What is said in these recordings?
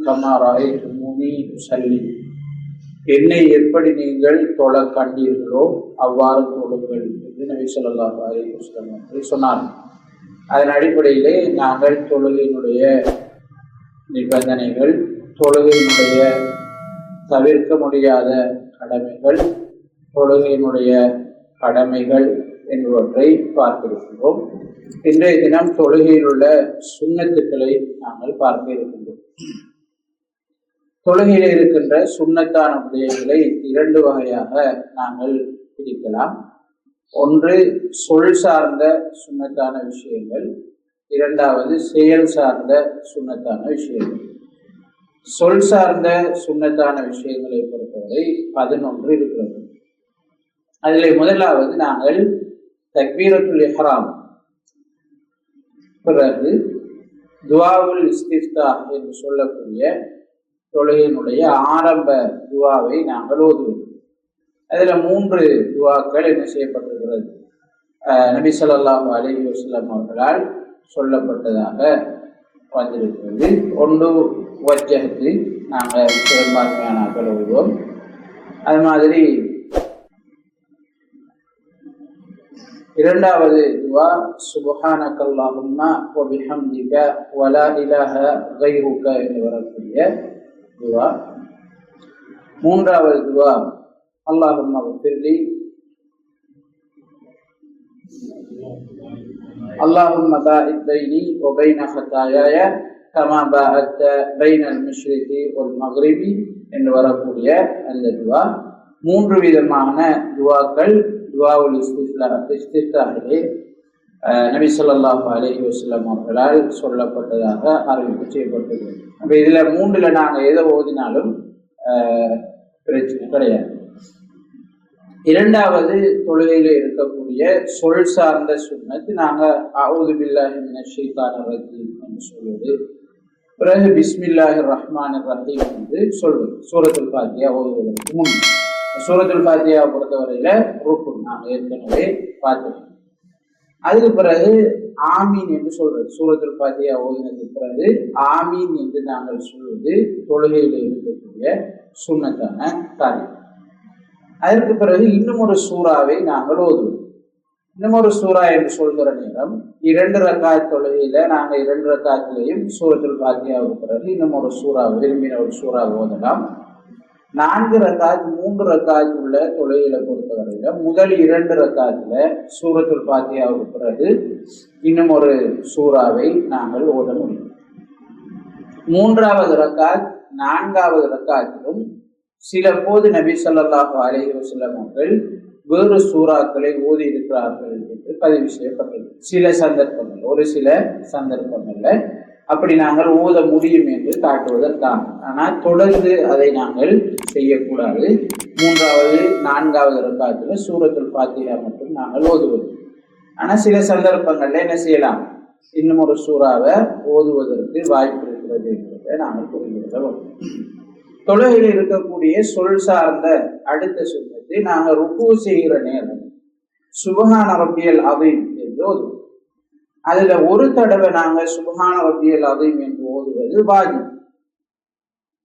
Comma ரஅய்துமூனி உஸல்லி, என்னை எப்படி நீங்கள் தொழ கண்டீர்களோ அவ்வாறு தொழுங்கள் என்று நபி ஸல்லல்லாஹு அலைஹி வஸல்லம் அவர்கள் சொன்னார். அதன் அடிப்படையிலே நாங்கள் தொழுகையினுடைய நிபந்தனைகள், தொழுகையினுடைய தவிர்க்க முடியாத கடமைகள், தொழுகையினுடைய கடமைகள் என்பவற்றை பார்த்திருக்கின்றோம். இன்றைய தினம் தொழுகையில் உள்ள சுன்னத்துக்களை நாங்கள் பார்க்க இருக்கின்றோம். தொழுகையில் இருக்கின்ற சுன்னத்தான விடயங்களை இரண்டு வகையாக நாங்கள் பிரிக்கலாம். ஒன்று சொல் சார்ந்த சுன்னத்தான விஷயங்கள், இரண்டாவது செயல் சார்ந்த சுன்னத்தான விஷயங்கள். சொல் சார்ந்த சுன்னத்தான விஷயங்களை பொறுத்தவரை 11 இருக்கிறது. அதில் முதலாவது நாங்கள் தக்பீரத்துல் இஹ்ராம், பிறகு துஆவுல் இஸ்திஃப்தாஹ் என்று சொல்லக்கூடிய தொழுகையினுடைய ஆரம்ப துஆவை நாங்கள் ஓதுவோம். அதில் 3 துஆக்கள் என்ன செய்யப்பட்டிருக்கிறது, நபி ஸல்லல்லாஹு அலைஹி வஸல்லம் அவர்களால் சொல்லப்பட்டதாக வந்திருக்கிறது. ஒன்று வஜ்ஜஹத்து, நாங்கள் பெரும்பான்மையான ஓதுவோம். அது மாதிரி இரண்டாவது துஆ சுப்ஹானக்கல்லாஹும்ம வ பிஹம்திக வ லா இலாஹ கைருக என்று வரக்கூடிய துஆ. மூன்றாவது துஆ அல்லாஹும்ம ஃபிர்லி அல்லாஹும்ம பாஇத் பைனி வ பைன ஹதாயாய கமா பாஅத்த பைனல் மஷ்ரிகி வல் மக்ரிபி என்று வரக்கூடிய அந்த துஆ. 3 விதமான துஆக்கள் துஆவுல் இஸ்திஃப்தாஹிலே நபி ஸல்லல்லாஹு அலைஹி வஸல்லம் அவர்களால் சொல்லப்பட்டதாக அறிவிப்பு செய்யப்பட்டது. அப்போ இதில் 3ல் நாங்கள் எதை ஓதினாலும் பிரச்சனை கிடையாது. இரண்டாவது தொழுகையில் இருக்கக்கூடிய சொல் சார்ந்த சுன்னத், நாங்கள் அஊது பில்லாஹி மினஷ் ஷைத்தானிர் ரஜீம் என்று சொல்வது, பிறகு பிஸ்மில்லாஹிர் ரஹ்மானிர் ரஹீம் என்று சொல்வது. சூரத்துல் ஃபாத்திஹா ஓதுவதற்கு முன் சூரத்துல் ஃபாத்திஹா பொறுத்தவரையில ருக்குன் நாங்கள் ஏற்கனவே பார்த்துக்கோம். அதுக்கு பிறகு ஆமீன் என்று சொல்றது, சூரத்துல் ஃபாத்திஹா ஓதினதுக்கு பிறகு ஆமீன் என்று நாங்கள் சொல்வது தொழுகையில் இருக்கக்கூடிய சுன்னத்தான காரியம். அதற்கு பிறகு இன்னும் ஒரு சூறாவை நாங்கள் ஓதுவோம். இன்னும் ஒரு சூறா என்று சொல்கிற நேரம் 2 ரக்காத் தொழுகையில நாங்கள் 2 ரக்காத்திலையும் சூரத்துல் ஃபாத்திஹாவுக்கு பிறகு இன்னும் ஒரு சூறா, விரும்பின ஒரு சூறா ஓதலாம். 4 ரக்காத் 3 ரக்காத் உள்ள தொழுகையில பொறுத்தவரையில முதல் 2 ரக்காத்துல சூரத்துல் ஃபாத்திஹாவுக்கு பிறகு இன்னும் ஒரு சூறாவை நாங்கள் ஓத முடியும். 3வது ரக்காத் 4வது ரக்காத்திலும் சில போது நபி ஸல்லல்லாஹு அலைஹி வஸல்லம் அவர்கள் வேறு சூறாக்களை ஓதி இருக்கிறார்கள் என்று பதிவு செய்யப்பட்டது. சில சந்தர்ப்பங்கள், ஒரு சில சந்தர்ப்பங்கள்ல அப்படி நாங்கள் ஓத முடியும் என்று காட்டுவதற்காக. ஆனால் தொடர்ந்து அதை நாங்கள் செய்யக்கூடாது. 3வது 4வது ரக்காத்துல சூரத்துல் ஃபாத்திஹா மட்டும் நாங்கள் ஓதுவது. ஆனால் சில சந்தர்ப்பங்கள்ல என்ன செய்யலாம், இன்னும் ஒரு சூறாவை ஓதுவதற்கு வாய்ப்பு இருக்கிறது என்பதை நாங்கள் புரிந்து கொள்ள வேண்டும். தொழுகையில் இருக்கக்கூடிய சொல் சார்ந்த அடுத்த சுன்னத்தை நாங்கள் ருக்கு செய்கிற நேரம் சுப்ஹான ரப்பியல் அஸீம் என்று ஓதுவோம். அதுல ஒரு தடவை நாங்கள் சுப்ஹான ரப்பியல் அஸீம் என்று ஓதுவது வாஜிப்.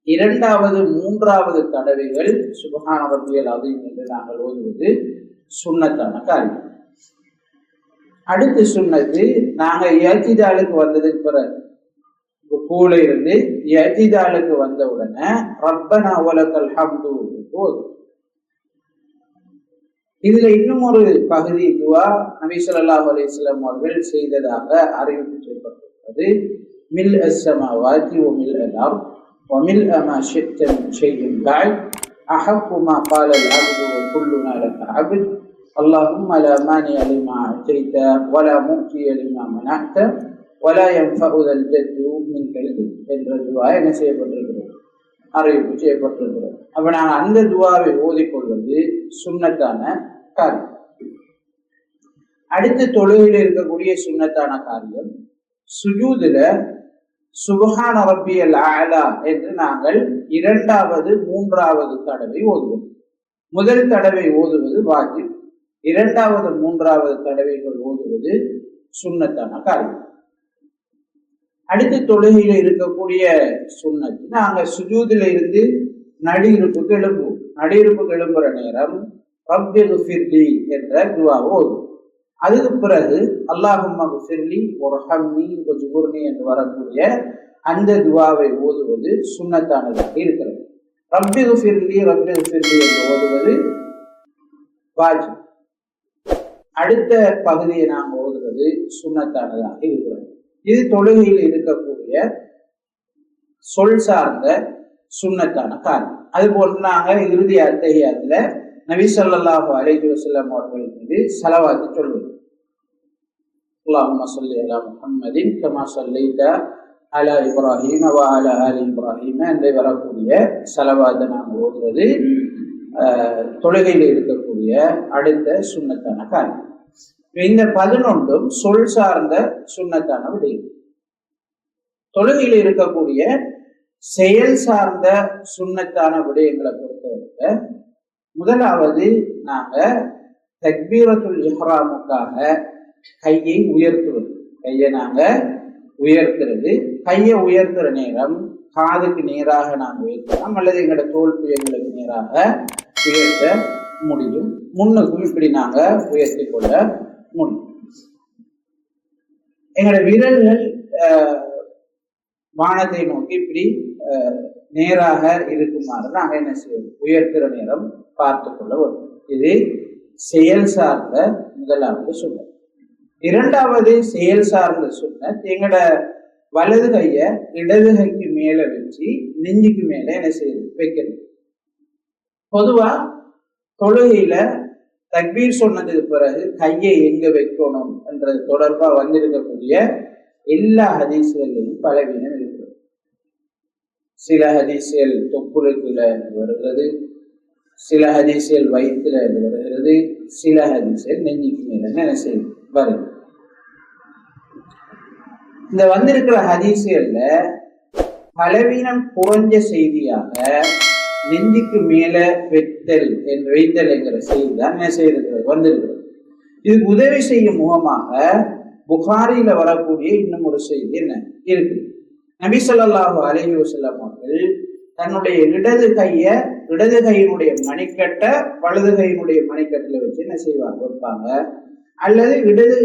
2வது 3வது தடவைகள் சுப்ஹான ரப்பியல் அஸீம் என்று நாங்கள் ஓதுவது சுன்னத்தான காரியம். அடுத்த சுன்னத்து, நாங்கள் இஅ்திதாலுக்கு வந்ததுக்கு பிறகு ருக்கூல இருந்து இஅ்திதாலுக்கு வந்த உடனே ரப்பனா வலக்கல் ஹம்து ஓதுவோம். இதுல இன்னும் ஒரு பகுதி துஆ நபி ஸல்லல்லாஹு அலைஹி வஸல்லம் அவர்கள் செய்ததாக அறிவிப்பு செய்யப்பட்டுள்ளது. மில் அஸ்ஸமாவாதி வ மில் அல்-அர்த் வ மில் மா ஷி'த மின் ஷைஇன் பஅத் அஹப்பு மா قال العبد وكلنا لك عبد اللهم لا مانع لما أعطيت ولا معطي لما منعت ولا ينفع ذا الجد منك الجد என்ற துஆ என்ன செய்யப்பட்டிருக்கிறது, அறிவிப்பு செய்யப்பட்டிருக்கிறது. அப்ப நாங்கள் அந்த துஆவை ஓதிக்கொள்வது சுன்னத்தான காரியம். அடுத்த தொழுகையில் இருக்கக்கூடிய சுன்னத்தான காரியம், சுஜூதுல சுப்ஹான ரப்பியல் அலா என்று நாங்கள் 2வது 3வது தடவை ஓதுவோம். முதல் தடவை ஓதுவது வாஜிப், 2வது 3வது தடவைகள் ஓதுவது சுன்னத்தான காரியம். அடுத்து தொழுகையில இருக்கக்கூடிய சுன்னத், நாங்க சுஜூதில இருந்து நடியிருப்புக்கு எழும்புவோம். நடியிருப்புக்கு எழும்புற நேரம் ரப்பிக்ஃபிர்லி என்ற துஆவை ஓதும். அதுக்கு பிறகு அல்லாஹும்ம ஃபிர்லி வர்ஹம்னி வஜ்புர்னி என்று வரக்கூடிய அந்த துஆவை ஓதுவது சுன்னத்தானதாக இருக்கிறது. ரப்பிக்ஃபிர்லி ரப்பிக்ஃபிர்லி என்று ஓதுவது வாஜிப். அடுத்த பகுதியை நாம் ஓதுவது சுன்னத்தானதாக இருக்கிறது. இது தொழுகையில் இருக்கக்கூடிய சொல் சார்ந்த சுன்னத்தான காரியம். அது போன்று நாங்க இறுதி அத்தஹியாத்துல நபி ஸல்லல்லாஹு அலைஹி வஸல்லம் அவர்கள் மீது ஸலவாத் சொல்லுவோம். அல்லாஹும்ம ஸல்லி அலா முஹம்மதின் கமா ஸல்லைத அலா இப்ராஹீம வ அலா ஆலி இப்ராஹீம என்று வரக்கூடிய ஸலவாத்தை நாம் ஓதுவது தொழுகையில் இருக்கக்கூடிய அடுத்த சுன்னத்தான காரியம். இந்த 11 சொல் சார்ந்த சுன்னத்தான விடயம். தொழுகையில் இருக்கக்கூடிய செயல் சார்ந்த சுன்னத்தான விடயங்களை பொறுத்தவரை முதலாவது நாங்க தக்பீரத்துல் இஹ்ராமுக்காக கையை உயர்த்துவது. கையை நாங்க உயர்த்துறது, கையை உயர்த்துற நேரம் காதுக்கு நேராக நாங்கள் உயர்த்தலாம் அல்லது எங்களோட தோல் புயங்களுக்கு நேராக உயர்த்த முடியும். முன்னுக்கும் இப்படி நாங்க உயர்த்தி கொள்ள முடியும். எங்களோட விரல்கள் வானத்தை நோக்கி இப்படி நேராக இருக்குமாறு நாங்க என்ன செய்வோம், உயர்த்துற நேரம் பார்த்து கொள்ள வேண்டும். இது செயல் சார்ந்த முதலாவது சுன்னத். இரண்டாவது செயல் சார்ந்த சுன்னத், எங்களோட வலது கைய இடது கைக்கு மேல வச்சு நெஞ்சுக்கு மேல என்ன செய்யுது, வைக்கணும். பொதுவா தொழுகையில தக்பீர் சொன்னதுக்கு பிறகு கையை எங்க வைக்கணும் என்றது தொடர்பா வந்திருக்கக்கூடிய எல்லா ஹதீஸ்களையும் பலவீனம் இருக்கிறது. சில ஹதீஸ்கள் தொப்புளுக்குள்ள வருகிறது, சில ஹதீஸ்கள் வயிற்றுல வருகிறது, சில ஹதீஸ்கள் நெஞ்சுக்கு மேல என்ன செய்யுது வருது. இந்த வந்திருக்கிற ஹதீஸ்கள்ல பலவீனம் குறைஞ்ச செய்தியாக நெஞ்சுக்கு மேல வைத்தல் என்கிற செய்தி தான் என்ன செய்திருக்கிறது, வந்திருக்கிறது. இதுக்கு உதவி செய்யும் முகமாக புகாரியில வரக்கூடிய இன்னும் ஒரு செய்தி என்ன இருக்கு. நபி ஸல்லல்லாஹு அலைஹி வஸல்லம் அவர்கள் தன்னுடைய இடது கையினுடைய மணிக்கட்டை வலது கையினுடைய மணிக்கட்டில வச்சு என்ன செய்வாங்க, வைப்பாங்க. அல்லது இடது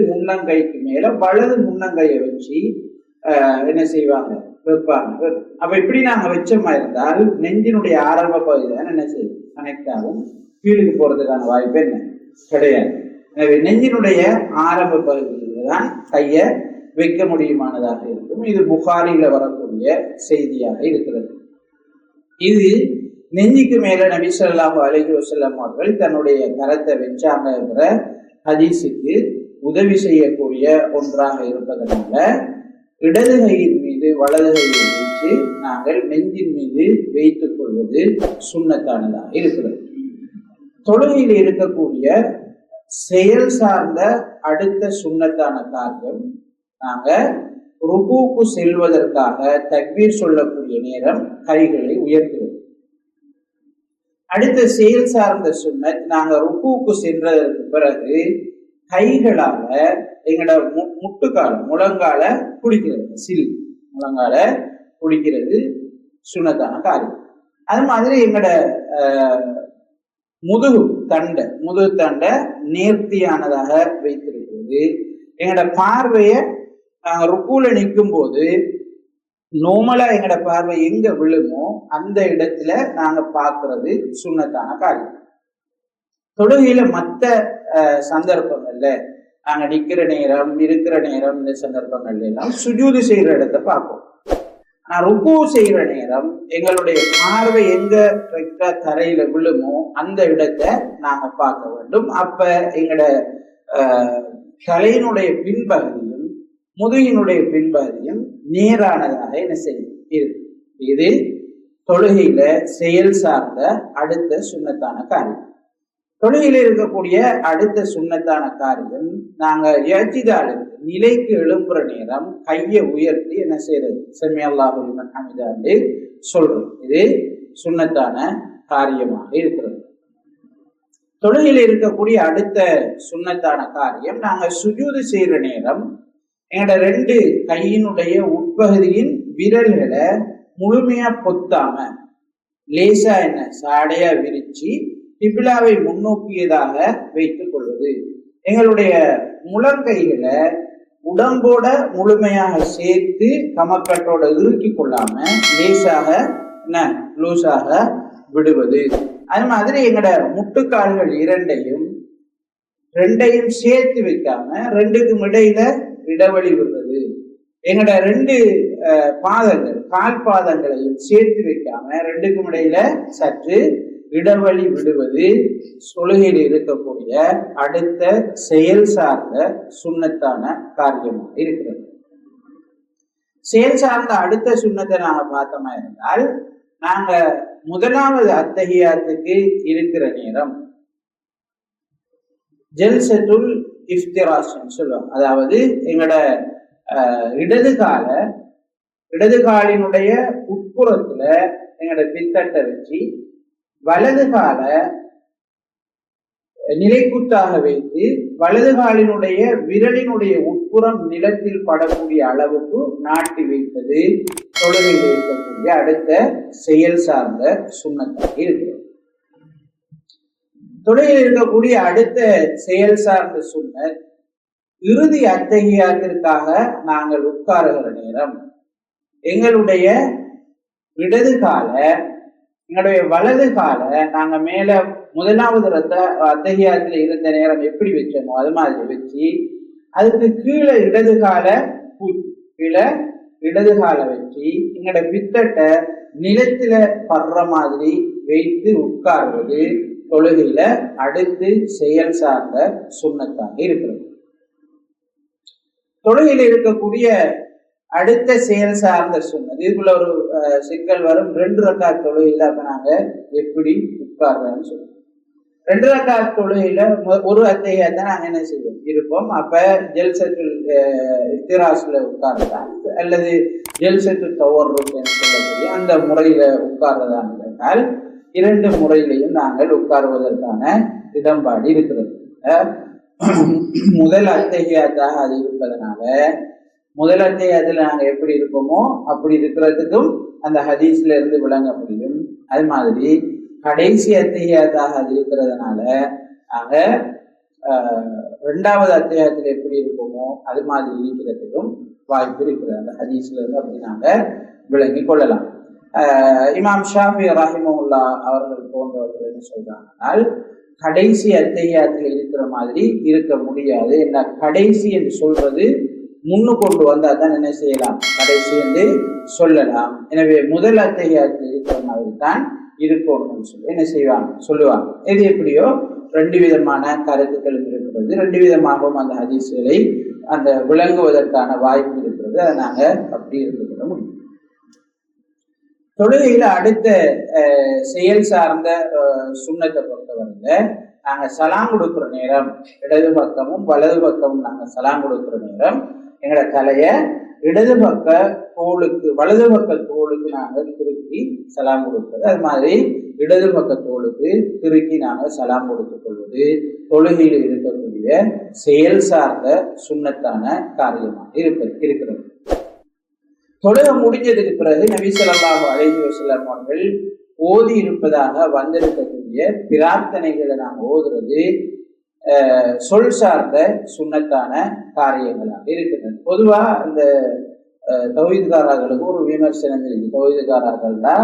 முன்னங்கைக்கு மேல வலது முன்னங்கையை வச்சு என்ன செய்வாங்க, வைப்பாங்க. அப்ப இப்படி நாங்க வச்சமா இருந்தால் நெஞ்சினுடைய ஆரம்ப பகுதி தான் என்ன செய்யும், கனெக்ட் ஆகும். கீழுக்கு போறதுக்கான வாய்ப்பு என்ன கிடையாது. எனவே நெஞ்சினுடைய ஆரம்ப பகுதியில தான் கைய வைக்க முடியுமானதாக இருக்கும். இது புகாரில வரக்கூடிய செய்தியாக இருக்கிறது. இது நெஞ்சுக்கு மேல நபி ஸல்லல்லாஹு அலைஹி வஸல்லம் அவர்கள் தன்னுடைய கரத்தை வச்சாங்கிற ஹதீஸுக்கு உதவி செய்யக்கூடிய ஒன்றாக இருப்பதனால இடது கையின் மீது வலது கையை வைத்து நாங்கள் நெஞ்சின் மீது வைத்துக் கொள்வது சுன்னத்தானதாக இருக்கிறது. தொழுகையில் இருக்கக்கூடிய செயல் சார்ந்த அடுத்த சுன்னத்தான காரியம், நாங்க ருகூக்கு செல்வதற்காக தக்பீர் சொல்லக்கூடிய நேரம் கைகளை உயர்த்துவது. அடுத்த செயல் சார்ந்த சுன்னத், நாங்க ருகூக்கு சென்றதற்கு பிறகு கைகளால எங்களோட முழங்கால குடிக்கிறது. முழங்கால குடிக்கிறது சுன்னத்தான காரியம். அது மாதிரி எங்களோட முதுகு தண்டை நேர்த்தியானதாக வைத்திருக்கிறது. எங்களோட பார்வைய நாங்க ருக்கூல நிற்கும் போது நோமலா எங்களோட பார்வை எங்க விழுமோ அந்த இடத்துல நாங்க பார்க்கறது சுன்னத்தான காரியம். தொழுகையில மற்ற சந்தர்ப்பங்கள்ல நாங்க நிக்கிற நேரம் இருக்கிற நேரம் இந்த சந்தர்ப்பங்கள்ல எல்லாம் சுஜூது செய்யற இடத்தை பார்ப்போம். ஆனா ருக்கு செய்யற நேரம் எங்களுடைய பார்வை எங்க தரையில விழுமோ அந்த இடத்தை நாங்க பார்க்க வேண்டும். அப்ப எங்களோட தலையினுடைய பின்பகுதியும் முதுகினுடைய பின்பகுதியும் நேரானதாக என்ன செய்யும் இருக்கு. இது தொழுகையில செயல் சார்ந்த அடுத்த சுன்னத்தான காரியம். தொழுகையில இருக்கக்கூடிய அடுத்த சுன்னத்தான காரியம், நாங்க இஅ்திதாலுக்கு நிலைக்கு எழும்புற நேரம் கையை உயர்த்தி என்ன செய்யறது, சமி அல்லாஹு லிமன் ஹமிதான்னு சொல்றது. இது சுன்னத்தான காரியமாக இருக்கிறது. தொழுகையில இருக்கக்கூடிய அடுத்த சுன்னத்தான காரியம், நாங்க சுஜூது செய்யற நேரம் எங்களோட 2 கையினுடைய உட்பகுதியின் விரல்களை முழுமையா பொத்தாம லேசா என்ன சாடையா விரிச்சு கிபிலாவை முன்னோக்கியதாக வைத்துக் கொள்வது. எங்களுடைய முழங்கைகளை உடம்போட முழுமையாக சேர்த்து கமக்கட்டோட இறுக்கி கொள்ளாம லேசாக என்ன லூசாக விடுவது. அது மாதிரி எங்களோட முட்டுக்கால்கள் ரெண்டையும் சேர்த்து வைக்காம 2க்கும் இடையில இடைவெளி விடுறது. எங்களோட 2 பாதங்கள் கால் பாதங்களையும் சேர்த்து வைக்காம 2க்கும் இடையில சற்று இடைவெளி விடுவது தொழுகையில் இருக்கக்கூடிய அடுத்த செயல் சார்ந்த சுன்னத்தான காரியமாக இருக்கிறது. செயல் சார்ந்த அடுத்த சுன்னத்தை நாங்க பார்த்தோமா இருந்தால், நாங்க முதலாவது அத்தஹியாத்துக்கு இருக்கிற நேரம் ஜல்சத்துல் இஃப்திராஷ் சொல்லுவாங்க. அதாவது எங்களோட இடது காலினுடைய உட்புறத்துல எங்களோட பித்தட்டை வச்சு வலது கால நிலைக்குத்தாக வைத்து வலது காலினுடைய விரலினுடைய உட்புறம் நிலத்தில் படக்கூடிய அளவுக்கு நாட்டி வைப்பது தொழுகையில் இருக்கக்கூடிய அடுத்த செயல் சார்ந்த சுன்னத்தாக இருக்கிறது. தொழுகையில் இருக்கக்கூடிய அடுத்த செயல் சார்ந்த சுன்னத், இறுதி அத்தஹியாத்திற்காக நாங்கள் உட்காருகிற நேரம் எங்களுடைய இடது கால எங்களுடைய வலது கால நாங்க மேல முதலாவது அத்தஹியாத்துல இருந்த நேரம் எப்படி வச்சோமோ அது மாதிரி வச்சு அதுக்கு கீழே இடது கால வச்சு எங்களோட பித்தட்டை நிலத்துல படுற மாதிரி வைத்து உட்கார்வது தொழுகையில அடுத்து செயல் சார்ந்த சுன்னத்தாக இருக்கிறது. தொழுகையில் இருக்கக்கூடிய அடுத்த செயல் சார்ந்த சுன்னத், இதுக்குள்ள ஒரு சிக்கல் வரும். 2 ரக்காத் தொழுகையில அப்ப நாங்க எப்படி உட்கார்றோம்னு சொல்லுவோம். 2 ரக்காத் தொழுகையில ஒரு அத்தஹியாத்தை நாங்க என்ன செய்வோம் இருப்போம். அப்ப ஜல்சத்துல் இஃப்திராஸ்ல உட்கார்றதா அல்லது ஜல்சத்துல் தவர்ருக் என்று சொல்லக்கூடிய அந்த முறையில உட்கார்றதா என்றால் 2 முறையிலையும் நாங்கள் உட்காருவதற்கான இடம்பாடு இருக்கிறது. முதல் அத்தஹியாத்தாக அது இருப்பதனால முதல் அத்தஹியாத்துல நாங்க எப்படி இருப்போமோ அப்படி இருக்கிறதுக்கும் அந்த ஹதீஸ்ல இருந்து விளங்க முடியும். அது மாதிரி கடைசி அத்தஹியாத்தாக அது இருக்கிறதுனால நாங்க 2வது அத்தஹியாத்துல எப்படி இருப்போமோ அது மாதிரி இருக்கிறதுக்கும் வாய்ப்பு இருக்கிறது. அந்த ஹதீஸ்ல இருந்து அப்படி நாங்க விளங்கி கொள்ளலாம். இமாம் ஷாஃபி ரஹிமஹுல்லா அவர்கள் போன்றவர்கள் என்ன சொல்றாங்கன்னால், கடைசி அத்தஹியாத்தில் இருக்கிற மாதிரி இருக்க முடியாது. என்ன கடைசி என்று சொல்றது முன்னு கொண்டு வந்தா தான் என்ன செய்யலாம், கடைசி என்று சொல்லலாம். எனவே முதல் அத்தஹியாத்தில் இருக்கிற மாதிரி தான் இருக்கணும்னு சொல்லி என்ன செய்வாங்க சொல்லுவாங்க. இது எப்படியோ 2 விதமான கருத்துக்களும் இருக்கிறது. 2 விதமாகவும் அந்த ஹதீஸ்களை அந்த விளங்குவதற்கான வாய்ப்பு இருக்கிறது. அதை நாங்க அப்படி இருந்துவிட முடியும். தொழுகையில அடுத்த செயல் சார்ந்த சுன்னத்தை பொறுத்தவரையில நாங்க சலாம் கொடுக்குற நேரம் இடது பக்கமும் வலது பக்கமும் நாங்க சலாம் கொடுக்குற நேரம் எங்களோட தலைய இடது பக்க தோளுக்கு வலது பக்க தோளுக்கு நாங்கள் திருக்கி சலாம் கொடுப்பது, அது மாதிரி இடது பக்க தோளுக்கு திருக்கி நாங்கள் சலாம் கொடுத்துக் கொள்வது தொழுகையில் இருக்கக்கூடிய செயல் சார்ந்த சுன்னத்தான காரியமாக இருக்கிறது. தொழுகை முடிஞ்சதுக்கு பிறகு நபி ஸல்லல்லாஹு அலைஹி வஸல்லம் அவர்கள் ஓதி இருப்பதாக வந்திருக்கக்கூடிய பிரார்த்தனைகளை நாங்கள் ஓதுறது சொல் சார்ந்த சுன்னத்தான காரியங்களாக இருக்கிறது. பொதுவா இந்த தௌஹீத்காரர்களுக்கு ஒரு விமர்சனம் இருக்கு. தௌஹீத்காரர்கள்னா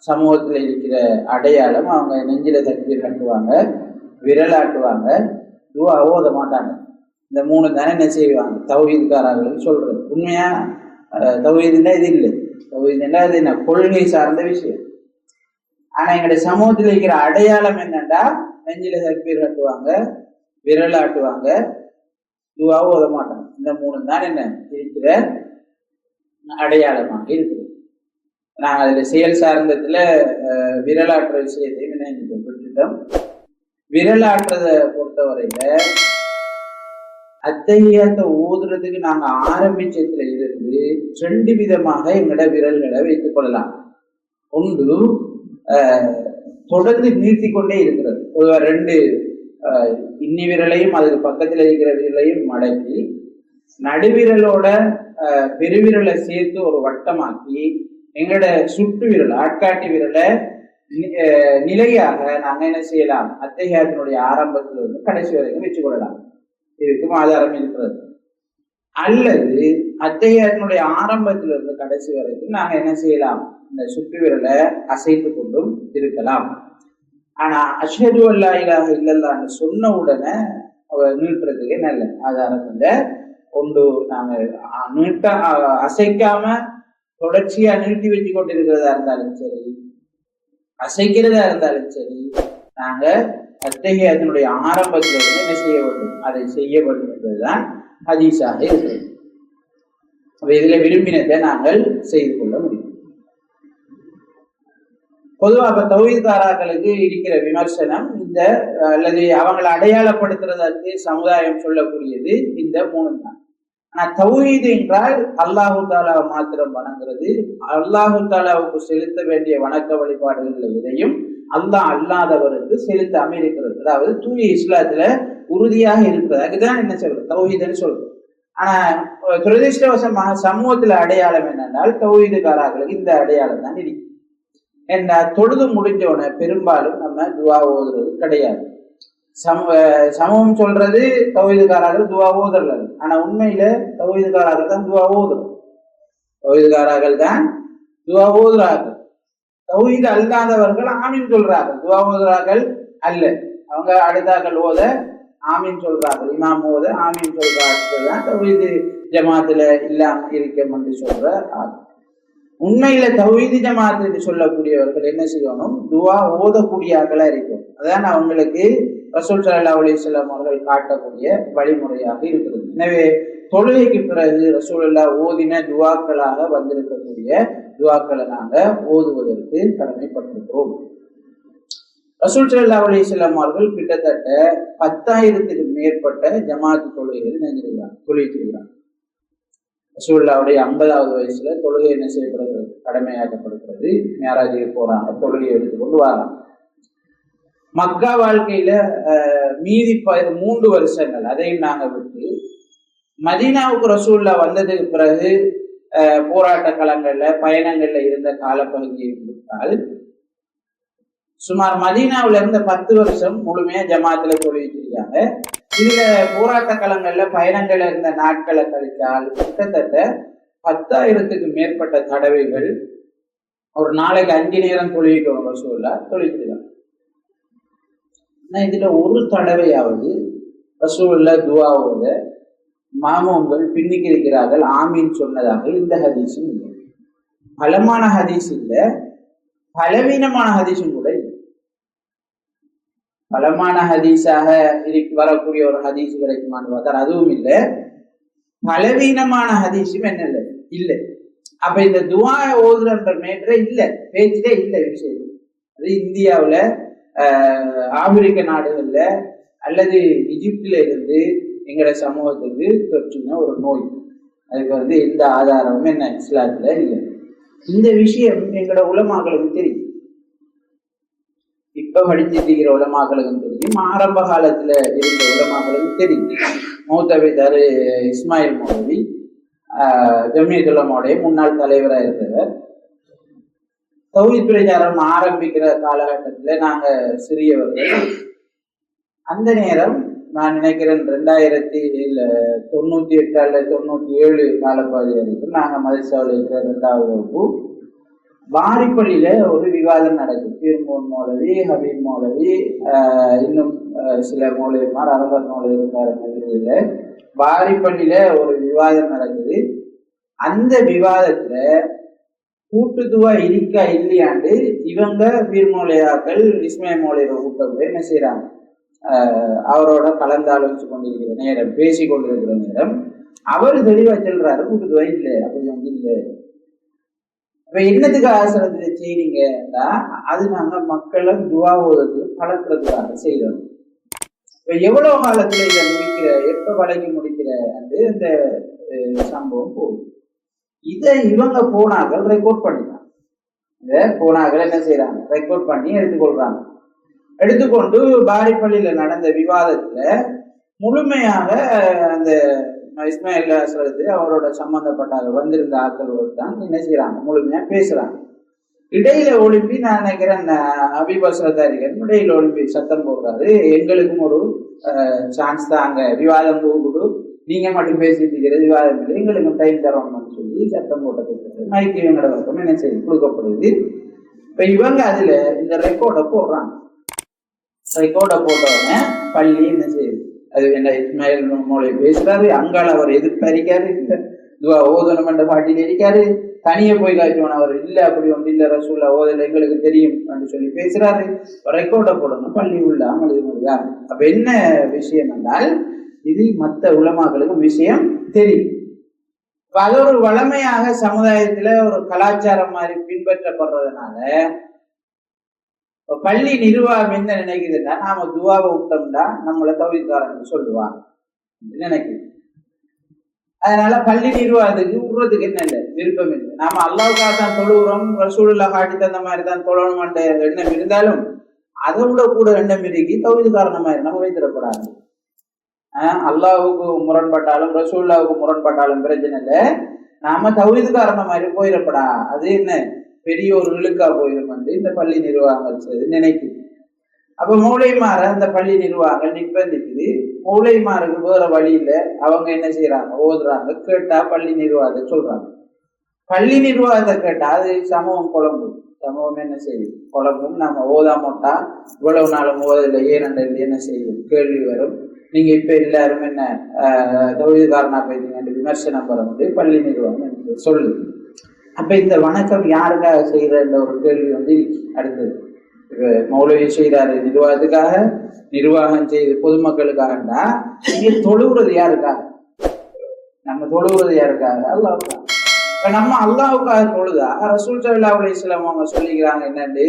சமூகத்துல இருக்கிற அடையாளம், அவங்க நெஞ்சில தக்பீர் கட்டுவாங்க, விரலாட்டுவாங்க, துவா ஓத மாட்டாங்க. இந்த 3 தானே என்ன செய்வாங்க தௌஹீத்காரர்களுக்கு சொல்றது. உண்மையா தௌஹீதுன்னா இது இல்லை. தௌஹீதுன்னா இது என்ன கொள்கை சார்ந்த விஷயம். ஆனா எங்களுடைய சமூகத்தில் இருக்கிற அடையாளம் என்னன்னா நெஞ்சில தக்பீர் கட்டுவாங்க, விரலாட்டுவாங்க, துவாவும் ஓத மாட்டாங்க. இந்த 3 தான் என்ன இருக்கிற அடையாளமாக இருக்குது. நாங்க அதுல செயல் சார்ந்ததுல விரலாட்டுற விஷயத்தையும் என்ன விட்டுட்டோம். விரலாட்டுறதை பொறுத்தவரையில அத்தஹியாத்தை ஓதுறதுக்கு நாங்க ஆரம்பிச்சதுல இருந்து 2 விதமாக எங்களோட விரல்களை வைத்துக் கொள்ளலாம். ஒன்று தொடர்ந்து நீட்டிக்கொண்டே இருக்கிறது. 2 இன்னி விரலையும் அதுக்கு பக்கத்தில் இருக்கிற விரலையும் மடக்கி நடுவிரலோட பெருவிரலை சேர்த்து ஒரு வட்டமாக்கி எங்களோட சுட்டு விரல் ஆட்காட்டி விரலை நிலையாக நாங்க என்ன செய்யலாம், அத்தஹியாத்தினுடைய ஆரம்பத்துல இருந்து கடைசி வரைக்கும் வச்சுக்கொள்ளலாம். இதுக்கும் ஆதாரம் இருக்கிறது. அல்லது அத்தஹியாத்தினுடைய ஆரம்பத்துல இருந்து கடைசி வரைக்கும் நாங்க என்ன செய்யலாம், இந்த சுட்டு விரலை அசைத்து கொண்டும் இருக்கலாம். ஆனா அஷ்ஹது அல்லா இலாஹ இல்லல்லாஹ்னு சொன்ன உடனே நீட்டுறதுக்கு நல்ல ஆதாரம் இல்லை. கொண்டு நாங்க நீட்ட அசைக்காம தொடர்ச்சியா நீட்டி வச்சு கொண்டு இருக்கிறதா இருந்தாலும் சரி, அசைக்கிறதா இருந்தாலும் சரி, நாங்க அத்தஹியாத்தினுடைய ஆரம்பத்துல இருந்து என்ன செய்ய வேண்டும், அதை செய்ய வேண்டும் என்பதுதான் ஹதீஸாக இருக்கிறது. இதுல விரும்பினதை நாங்கள் செய்து கொள்ள முடியும். பொதுவாக தௌஹீத்காரர்களுக்கு இருக்கிற விமர்சனம் இந்த அல்லது அவங்களை அடையாளப்படுத்துறதற்கு சமுதாயம் சொல்லக்கூடியது இந்த 3 தான். ஆனா தௌஹீத் என்றால் அல்லாஹு தாலாவை மாத்திரம் வணங்குறது, அல்லாஹு தாலாவுக்கு செலுத்த வேண்டிய வணக்க வழிபாடுகள் எதையும் அல்லாஹ் அல்லாதவருக்கு செலுத்தாம இருக்கிறது. அதாவது தூய இஸ்லாத்துல உறுதியாக இருக்கிறது. அதுதான் என்ன சொல்றது, தௌஹீத்னு சொல்றது. ஆனா துரதிருஷ்டவசமாக சமூகத்துல அடையாளம் என்னென்னால் தௌஹீத்காரர்களுக்கு இந்த அடையாளம் தான் இருக்கு. ஏன்னா தொழுது முடிஞ்சோடனே பெரும்பாலும் நம்ம துவா ஓதுறது கிடையாது. சமூகம் சொல்றது தௌஹீத்காரர்கள் துவா ஓதுறல, ஆனா உண்மையில தௌஹீத்காரர்கள் தான் துவா ஓதுறோம். தௌஹீத்காரர்கள் தான் துவா ஓதுறார்கள். தௌஹீத் அல்லாதவர்கள் ஆமீன் சொல்றார்கள், துவா ஓதுறார்கள் அல்ல. அவங்க அடுத்தாக்கள் ஓத ஆமீன் சொல்றார்கள், இமாம் ஓத ஆமீன் சொல்றார்கள் தான் தௌஹீத் ஜமாத்துல இல்லாம இருக்கோம் என்று சொல்ற ஆள். உண்மையில தௌஹீத் ஜமாத் என்று சொல்லக்கூடியவர்கள் என்ன செய்யணும், துவா ஓதக்கூடிய ஆக்களா இருக்கும். அதான் அவங்களுக்கு ரசூல் ஸல்லல்லாஹு அலைஹி வஸல்லம் அவர்கள் காட்டக்கூடிய வழிமுறையாக இருக்கிறது. எனவே தொழுகைக்கு பிறகு ரசூலுல்லாஹ் ஓதின துவாக்களாக வந்திருக்கக்கூடிய துவாக்களை நாங்க ஓதுவதற்கு கடமைப்பட்டிருக்கிறோம். ரசூல் ஸல்லல்லாஹு அலைஹி வஸல்லம் அவர்கள் கிட்டத்தட்ட 10,000க்கு மேற்பட்ட ஜமாத் தொழுகைகள் தொழுகிறார். ரசூலுல்லாஹ்வுடைய 50வது வயசுல தொழுகை என்ன செய்யப்படுகிறது, கடமையாக்கப்படுகிறது. மியராஜுக்கு போறாங்க, தொழுகை எடுத்துக்கொண்டு வராங்க. மக்கா வாழ்க்கையில மீதி 3 வருஷங்கள் அதையும் நாங்க விட்டு மதீனாவுக்கு ரசூலுல்லாஹ் வந்ததுக்கு பிறகு போராட்ட களங்கள்ல பயணங்கள்ல இருந்த காலப்பகுதியை கொடுத்தால் சுமார் மதீனாவுல இருந்த 10 வருஷம் முழுமையா ஜமாத்துல தொழுவிச்சிருக்காங்க. இதுல போராட்ட களங்கள்ல பயணங்கள்ல இருந்த நாட்களை கழித்தால் கிட்டத்தட்ட 10,000க்கு மேற்பட்ட தடவைகள் ஒரு நாளைக்கு 5 நேரம் தொழுவிக்கணும் ரசூலுல்லாஹ் தொழுவிச்சிருக்காங்க. இதுல ஒரு தடவையாவது ரசூலுல்லாஹ் துஆவோட மாமூம்கள் பின்னிக்கு இருக்கிறார்கள் ஆமீன் சொன்னதாக இந்த ஹதீஸும் இல்லை. பலமான ஹதீஸ் இல்லை, பலவீனமான ஹதீஸும் கூட இல்லை. பலமான ஹதீஸாக வரக்கூடிய ஒரு ஹதீஸ் கிடைக்குமான்னு பார்த்தா அதுவும் இல்லை, பலவீனமான ஹதீஸும் என்ன இல்லை இல்லை. அப்ப இந்த துஆ ஓதுறன்ற மேட்டரே இல்லை, பேச்சிலே இல்லை விஷயம். அது இந்தியாவுல ஆப்பிரிக்க நாடுகள்ல அல்லது எகிப்துல இருந்து எங்களோட சமூகத்துக்கு தொற்றின ஒரு நோய். அதுக்கு எந்த ஆதாரமும் என்ன இஸ்லாத்துல இல்லை. இந்த விஷயம் எங்களோட உலமாக்களுக்கு தெரியும், இப்ப படிச்சுட்டு இருக்கிற உலமாக்களுக்கும் தெரியும், ஆரம்ப காலத்துல இருந்த உலமாக்களுக்கும் தெரியும். மௌத்தபிதார் இஸ்மாயில் மௌலவி ஜமியத் உலமாவுடைய முன்னாள் தலைவராக இருக்கிறவர். தௌஹீத் பிரச்சாரம் ஆரம்பிக்கிற காலகட்டத்துல நாங்க சிறியவர்கள். அந்த நேரம் நான் நினைக்கிறேன் 2098 அல்லது 97 காலப்பகுதி வரைக்கும் நாங்க மதரசாவில் இருக்கிற 2வது வகுப்பு வாரிப்பள்ளியில ஒரு விவாதம் நடக்குது. பீர்மோன் மௌலவி, ஹபீப் மௌலவி, இன்னும் சில மௌலவிமார், அரபத் மௌலவி இருந்தார். வாரிப்பள்ளியில ஒரு விவாதம் நடக்குது. அந்த விவாதத்துல கூட்டுதுவா இருக்கா இல்லையாண்டு இவங்க பீர்மௌலையாக்கள் இஸ்மாயில் மௌலையை கூட்ட என்ன செய்யறாங்க, அவரோட கலந்தாலோசிச்சு கொண்டிருக்கிற நேரம், பேசி கொண்டிருக்கிற நேரம் அவரு தெளிவா சொல்றாரு கூட்டுதுவா இல்லை, அப்படி வந்து இல்லை. இப்ப என்னத்துக்கு ஆசிரத்தை செய்றீங்கன்னா அது நாங்க மக்களை துவா ஓதுறதுக்கு பழக்கிறதுக்காக செய்யறோம். இப்ப எவ்வளவு காலத்துல இதை முடிக்கிற, எப்ப வழங்கி முடிக்கிற அந்த சம்பவம் போகுது. இதை இவங்க போனாக்கள் ரெக்கார்ட் பண்ணிட்டாங்க. இதை போனாக்கள் என்ன செய்யறாங்க, ரெக்கார்ட் பண்ணி எடுத்துக்கொள்றாங்க. எடுத்துக்கொண்டு பாரிப்பள்ளியில நடந்த விவாதத்துல முழுமையாக அந்த இஸ்மாயில் ஹஸ்ரத் அவரோட சம்பந்தப்பட்ட வந்திருந்த ஆட்களோடு தான் என்ன செய்யறாங்க, முழுமையா பேசுறாங்க. இடையில ஒளிம்பி நான் நினைக்கிறேன் அபிபசரதாரிகள் இடையில ஒளிம்பி சத்தம் போடுறாரு, எங்களுக்கும் ஒரு சான்ஸ் தாங்க, விவாதம் போகுது, நீங்க மட்டும் பேசிட்டு இருக்கிறது விவாதம் இல்லை, எங்களுக்கும் டைம் தரணும்னு சொல்லி சத்தம் போட்டது மைக்கு இவங்களோட வரைக்கும் என்ன செய்ய கொடுக்கப்படுது. இப்ப இவங்க அதுல இந்த ரெக்கார்டை போடுறாங்க. ரெக்கார்டை போட்டவங்க பள்ளி என்ன செய்யுது, அது என்ன இஸ்மாயில் மூளை பேசுறாரு, அங்கால அவர் எதிர்ப்பறிக்காரு, ஓதனம் என்ற பாட்டியில் இருக்காரு, தனியே போய் காய்ச்சவன் அவர் இல்ல, அப்படி ஒன்று இல்ல, ரசூல்லா ஓதல எங்களுக்கு தெரியும் அப்படின்னு சொல்லி பேசுறாரு. ரெக்கார்டை போடணும், பள்ளி உள்ள அமல் இது. அப்ப என்ன விஷயம் என்றால், இது மற்ற உலமாக்களுக்கு விஷயம் தெரியும். அது ஒரு வளமையாக சமுதாயத்துல ஒரு கலாச்சாரம் மாதிரி பின்பற்றப்படுறதுனால பள்ளி நிர்வாகம் என்ன நினைக்குதுன்னா, நாம துவாவை விட்டோம்னா நம்மளை தௌஹீத்காரன்னு சொல்லுவாங்க நினைக்குது. அதனால பள்ளி நிர்வாகத்துக்கு விடுறதுக்கு என்ன இல்லை, விருப்பம் இல்லை. நாம அல்லாஹ்வுக்காக தான் தொழுகிறோம், ரசூலுல்லாஹ் காட்டி தந்த மாதிரி தான் தொழணும் எண்ணம் இருந்தாலும் அதை விட கூட எண்ணம் இருக்கி தௌஹீத்காரன மாதிரி நம்ம வைத்திடக்கூடாது. அல்லாஹுக்கு முரண்பட்டாலும் ரசூலுல்லாஹ்வுக்கு முரண்பட்டாலும் பிரச்சனை இல்லை, நாம தௌஹீத்காரன மாதிரி போயிடப்படா, அது என்ன பெரிய ஒரு இழுக்கா போயிடும் இந்த பள்ளி நிர்வாகங்கள் நினைக்குது. அப்ப மூளைமாற அந்த பள்ளி நிர்வாகங்கள் நிர்பந்திக்குது. மூளைமாருக்கு வேற வழியில அவங்க என்ன செய்யறாங்க, ஓதுறாங்க, கேட்டா பள்ளி நிர்வாகத்தை சொல்றாங்க. பள்ளி நிர்வாகத்தை கேட்டா அது சமூகம் குழம்பும், சமூகம் என்ன செய்யும் குழம்பும். நம்ம ஓதாமட்டா இவ்வளவு நாளும் ஓதல ஏனென்றது என்ன செய்யும் கேள்வி வரும். நீங்க இப்ப எல்லாரும் என்ன தௌஹீத்காரனா போயிட்டீங்க விமர்சனம் வரும்போது பள்ளி நிர்வாகம் சொல்லுது. அப்ப இந்த வணக்கம் யாருக்காக செய்யற ஒரு கேள்வி அடுத்தது. மௌலவி செய்யறாரு நிர்வாகத்துக்காக, நிர்வாகம் செய்து பொதுமக்களுக்காகண்டா இங்க தொழுகிறது யாருக்காக, நம்ம தொழுகிறது யாருக்காக, அல்லாஹ்வுக்காக. இப்ப நம்ம அல்லாஹ்வுக்காக தொழுதா ரசூல் ஸல்லல்லாஹு அலைஹி வஸல்லம் அவங்க சொல்லிக்கிறாங்க என்னன்னு,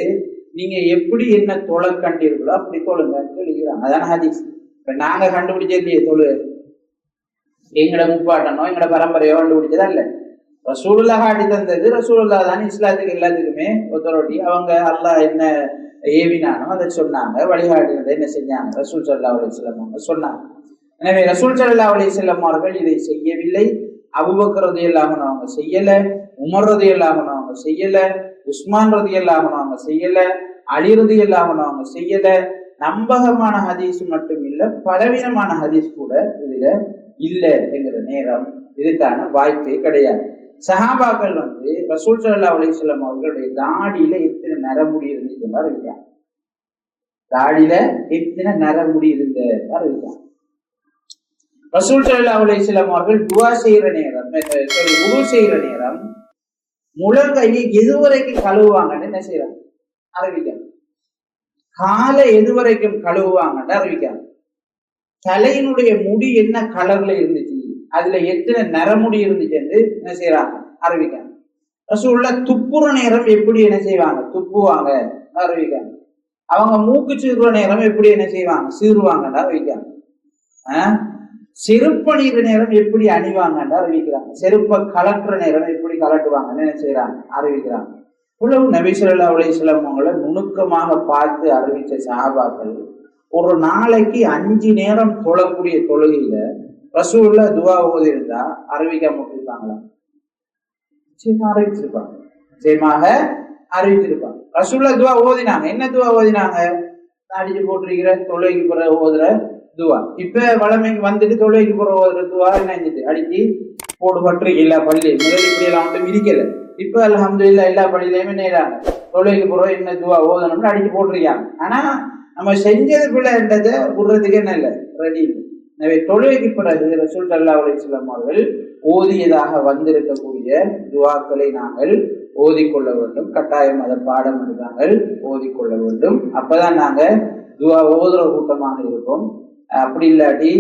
நீங்க எப்படி என்ன தொழ கண்டீர்களோ அப்படி தொழுங்கன்னு சொல்லிக்கிறாங்க. அதான ஹதீஸ். இப்ப நாங்க கண்டுபிடிச்சது தொழு எங்கட முப்பாட்டனோ எங்கட பரம்பரையோ கண்டுபிடிச்சதா இல்ல, ரசூலுல்லாஹ் காட்டி தந்தது. ரசூலுல்லாஹ் தான் இஸ்லாத்துக்கு எல்லாத்துக்குமே ஒத்தரோட்டி. அவங்க அல்லாஹ் என்ன ஏவினானோ அதை சொன்னாங்க, வழிகாட்டினதை என்ன செஞ்சாங்க ரசூல் ஸல்லல்லாஹு அலைஹி வஸல்லம் அவங்க சொன்னாங்க. எனவே ரசூல் ஸல்லல்லாஹு அலைஹி வஸல்லம் அவர்கள் இதை செய்யவில்லை. அபூபக்கர் ரலியல்லாஹு அன்ஹு அவங்க செய்யல, உமர் ரலியல்லாஹு அன்ஹு அவங்க செய்யல, உஸ்மான் ரலியல்லாஹு அன்ஹு அவங்க செய்யல, அலி ரலியல்லாஹு அன்ஹு அவங்க செய்யல. நம்பகமான ஹதீஸ் மட்டும் இல்ல, பலவீனமான ஹதீஸ் கூட இதுல இல்ல என்கிற நேரம் இதுக்கான வாய்ப்பே கிடையாது. சஹாபாக்கள் ரசூல் ஸல்லல்லாஹு அலைஹி வஸல்லம் அவர்களுடைய தாடியில எத்தனை நரமுடி இருந்துச்சுன்னு அறிவிக்காங்க. தாடியில எத்தனை நரமுடி இருந்திருக்காங்க. ரசூல் ஸல்லல்லாஹு அலைஹி வஸல்லம் அவர்கள் துஆ செய்யற நேரம், வுது செய்யற நேரம் முழங்கையை எதுவரைக்கும் கழுவுவாங்கன்னு என்ன செய்யறாங்க அறிவிக்காங்க. காலை எதுவரைக்கும் கழுவுவாங்கன்னு அறிவிக்காங்க. தலையினுடைய முடி என்ன கலர்ல இருந்துச்சு, அதுல எத்தனை நரமுடி இருந்துச்சு என்ன செய்யறாங்க அறிவிக்காங்க. ரசூலுல்லாஹ் துப்புற நேரம் எப்படி என்ன செய்வாங்க துப்புவாங்க அறிவிக்காங்க. அவங்க மூக்கு சீறுற நேரம் எப்படி என்ன செய்வாங்க சீருவாங்கன்னு அறிவிக்காங்க. செருப்பணிகிற நேரம் எப்படி அணிவாங்கன்னு அறிவிக்கிறாங்க. செருப்பை கலட்டுற நேரம் எப்படி கலட்டுவாங்கன்னு என்ன செய்யறாங்க அறிவிக்கிறாங்க. இவ்வளவு நபி ஸல்லல்லாஹு அலைஹி வஸல்லம் அவங்களை நுணுக்கமாக பார்த்து அறிவிச்ச சஹாபாக்கள் ஒரு நாளைக்கு 5 நேரம் தொழக்கூடிய தொழுகையில ரசூலுல்லாஹ் துஆ ஓதி இருந்தா அறிவிக்க முடிப்பாங்களா? அறிவிச்சிருப்பாங்க, நிச்சயமாக அறிவிச்சிருப்பாங்க. ரசூலுல்லாஹ் துஆ ஓதினாங்க. என்ன துஆ ஓதினாங்க? அடிச்சு போட்டிருக்கிற தொழுகைக்கு பிறகு ஓதுற துவா. இப்ப வளமைக்கு வந்துட்டு தொழுகைக்கு பிறகு ஓதுற துவா என்ன அடிச்சு போடுபட்டு எல்லா பள்ளியும் முதல் இப்படி எல்லாம் மட்டும் இருக்கல. இப்ப அல்ஹம்துலில்லாஹ் எல்லா பள்ளியிலையுமே நேராங்க தொழுகைக்கு பிறகு என்ன துவா ஓதணும்னு அடிச்சு போட்டிருக்காங்க. ஆனா நம்ம செஞ்சது பிள்ளைன்றதை விடுறதுக்கு என்ன இல்லை, ரெடி. எனவே தொழுகைக்கு பிறகு ரசூல் ஸல்லல்லாஹு அலைஹி வஸல்லம் அவர்கள் ஓதியதாக வந்திருக்கக்கூடிய துவாக்களை நாங்கள் ஓதிக்கொள்ள வேண்டும். கட்டாயம் அதை பாடம் எடுத்தாங்கள் ஓதிக்கொள்ள வேண்டும். அப்பதான் நாங்க துவா ஓதுற கூட்டமாக இருப்போம். அப்படி இல்லாட்டி